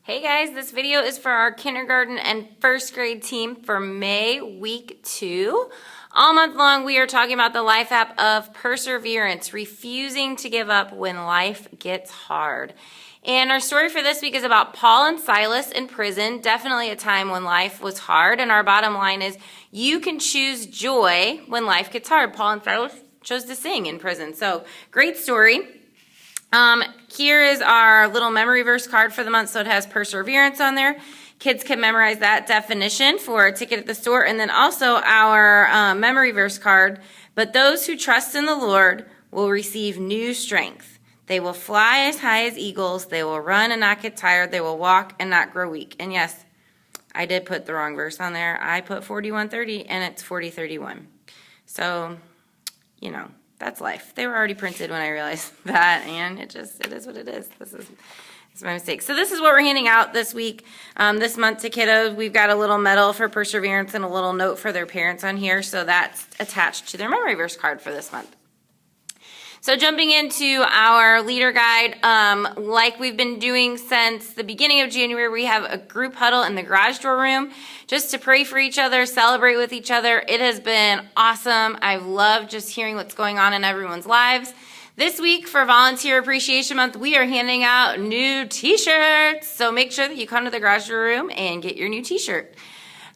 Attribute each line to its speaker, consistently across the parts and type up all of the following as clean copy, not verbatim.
Speaker 1: Hey guys, this video is for our kindergarten and first grade team for May week 2. All month long we are talking about the life app of perseverance, refusing to give up when life gets hard. And our story for this week is about Paul and Silas in prison, definitely a time when life was hard. And our bottom line is you can choose joy when life gets hard. Paul and Silas chose to sing in prison. So great story. Here is our little memory verse card for the month, so it has perseverance on there. Kids can memorize that definition for a ticket at the store, and then also our memory verse card. But those who trust in the Lord will receive new strength. They will fly as high as eagles. They will run and not get tired. They will walk and not grow weak. And yes, I did put the wrong verse on there. I put 41:30, and it's 40:31. So, you know. That's life. They were already printed when I realized that, and it is what it is. This is my mistake. So this is what we're handing out this week, this month to kiddos. We've got a little medal for perseverance and a little note for their parents on here, so that's attached to their memory verse card for this month. So jumping into our leader guide, like we've been doing since the beginning of January, we have a group huddle in the garage door room just to pray for each other, celebrate with each other. It has been awesome. I've loved just hearing what's going on in everyone's lives. This week for Volunteer Appreciation Month, we are handing out new t-shirts. So make sure that you come to the garage door room and get your new t-shirt.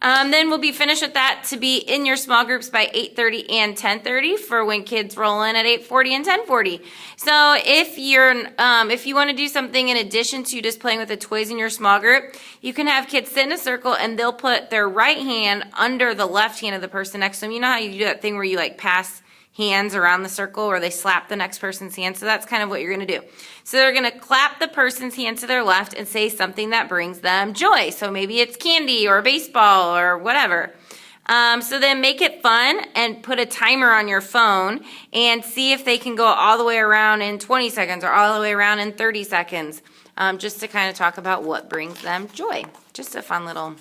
Speaker 1: Then we'll be finished with that to be in your small groups by 8:30 and 10:30 for when kids roll in at 8:40 and 10:40. So if you want to do something in addition to just playing with the toys in your small group, you can have kids sit in a circle and they'll put their right hand under the left hand of the person next to them. You know how you do that thing where you like pass hands around the circle or they slap the next person's hand? So that's kind of what you're going to do. So they're going to clap the person's hand to their left and say something that brings them joy. So maybe it's candy or baseball or whatever. So then make it fun and put a timer on your phone and see if they can go all the way around in 20 seconds or all the way around in 30 seconds, just to kind of talk about what brings them joy. Just a fun little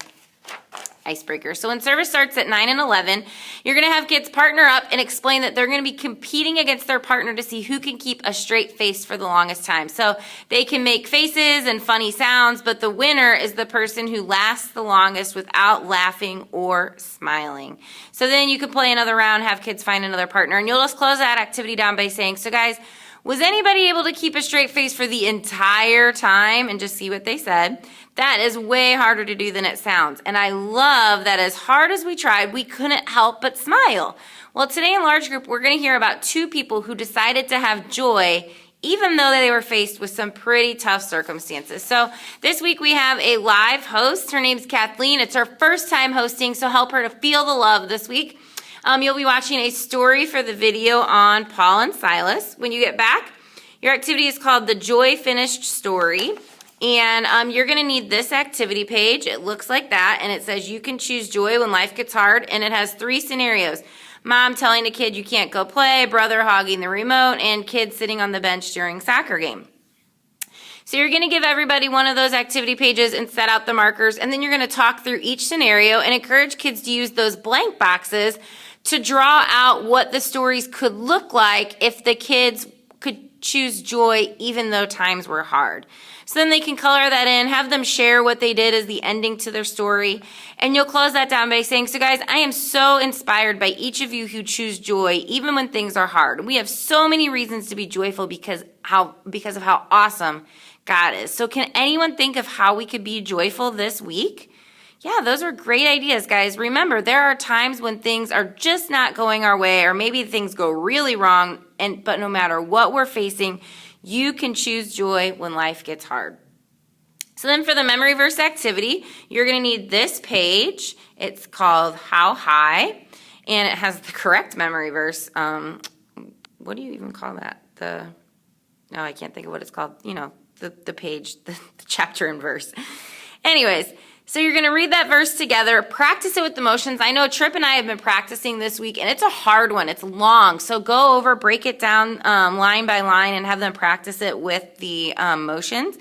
Speaker 1: icebreaker. So when service starts at 9 and 11, you're going to have kids partner up and explain that they're going to be competing against their partner to see who can keep a straight face for the longest time. So they can make faces and funny sounds, but the winner is the person who lasts the longest without laughing or smiling. So then you can play another round, have kids find another partner, and you'll just close that activity down by saying, so guys, was anybody able to keep a straight face for the entire time? And just see what they said. That is way harder to do than it sounds. And I love that as hard as we tried, we couldn't help but smile. Well, today in large group, we're going to hear about two people who decided to have joy even though they were faced with some pretty tough circumstances. So this week we have a live host. Her name's Kathleen. It's her first time hosting, so help her to feel the love this week. You'll be watching a story for the video on Paul and Silas. When you get back, your activity is called the Joy Finished Story. And you're going to need this activity page. It looks like that, and it says you can choose joy when life gets hard, and it has 3 scenarios. Mom telling a kid you can't go play, brother hogging the remote, and kids sitting on the bench during soccer game. So you're going to give everybody one of those activity pages and set out the markers, and then you're going to talk through each scenario and encourage kids to use those blank boxes to draw out what the stories could look like if the kids could choose joy even though times were hard. So then they can color that in, have them share what they did as the ending to their story, and you'll close that down by saying, so guys, I am so inspired by each of you who choose joy even when things are hard. We have so many reasons to be joyful because of how awesome God is. So can anyone think of how we could be joyful this week? Yeah, those are great ideas, guys. Remember, there are times when things are just not going our way, or maybe things go really wrong, but no matter what we're facing, you can choose joy when life gets hard. So then for the memory verse activity, you're going to need this page. It's called How High, and it has the correct memory verse. What do you even call that? No, I can't think of what it's called. You know, the page, the chapter and verse. Anyways, so you're going to read that verse together, practice it with the motions. I know Tripp and I have been practicing this week, and it's a hard one. It's long. So go over, break it down line by line, and have them practice it with the motions.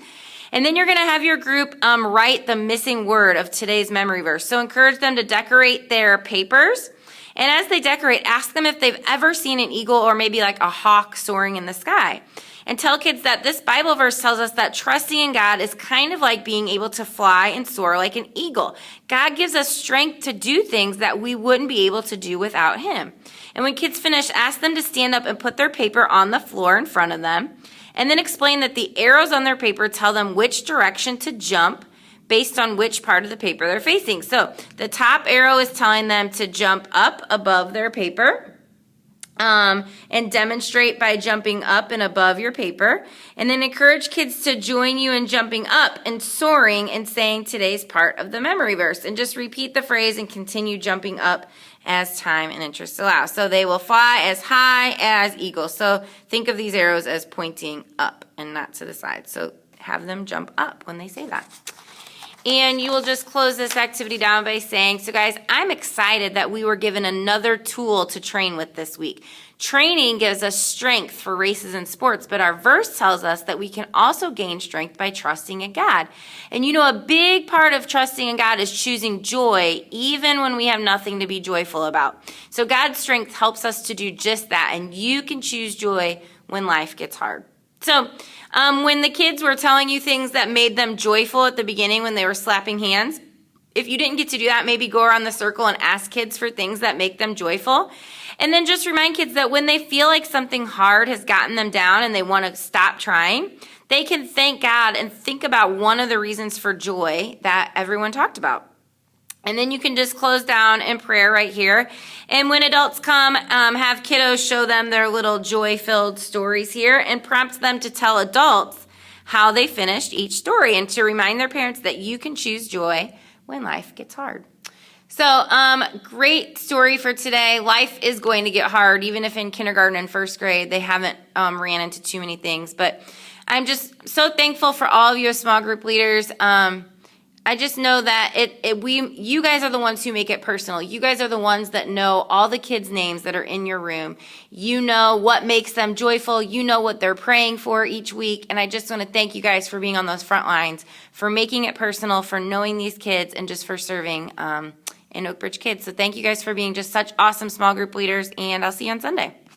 Speaker 1: And then you're going to have your group write the missing word of today's memory verse. So encourage them to decorate their papers. And as they decorate, ask them if they've ever seen an eagle or maybe like a hawk soaring in the sky. and tell kids that this Bible verse tells us that trusting in God is kind of like being able to fly and soar like an eagle. God gives us strength to do things that we wouldn't be able to do without him. And when kids finish, ask them to stand up and put their paper on the floor in front of them, and then explain that the arrows on their paper tell them which direction to jump based on which part of the paper they're facing. So the top arrow is telling them to jump up above their paper, and demonstrate by jumping up and above your paper. And then encourage kids to join you in jumping up and soaring and saying today's part of the memory verse. And just repeat the phrase and continue jumping up as time and interest allow. So they will fly as high as eagles. So think of these arrows as pointing up and not to the side. So have them jump up when they say that. And you will just close this activity down by saying, so guys, I'm excited that we were given another tool to train with this week. Training gives us strength for races and sports, but our verse tells us that we can also gain strength by trusting in God. And you know, a big part of trusting in God is choosing joy, even when we have nothing to be joyful about. So God's strength helps us to do just that, and you can choose joy when life gets hard. So when the kids were telling you things that made them joyful at the beginning when they were slapping hands, if you didn't get to do that, maybe go around the circle and ask kids for things that make them joyful. And then just remind kids that when they feel like something hard has gotten them down and they want to stop trying, they can thank God and think about one of the reasons for joy that everyone talked about. And then you can just close down in prayer right here. And when adults come, have kiddos show them their little joy-filled stories here and prompt them to tell adults how they finished each story and to remind their parents that you can choose joy when life gets hard. So, great story for today. Life is going to get hard, even if in kindergarten and first grade they haven't ran into too many things. But I'm just so thankful for all of you as small group leaders. I just know that you guys are the ones who make it personal. You guys are the ones that know all the kids' names that are in your room. You know what makes them joyful. You know what they're praying for each week. And I just want to thank you guys for being on those front lines, for making it personal, for knowing these kids, and just for serving in Oak Ridge Kids. So thank you guys for being just such awesome small group leaders, and I'll see you on Sunday.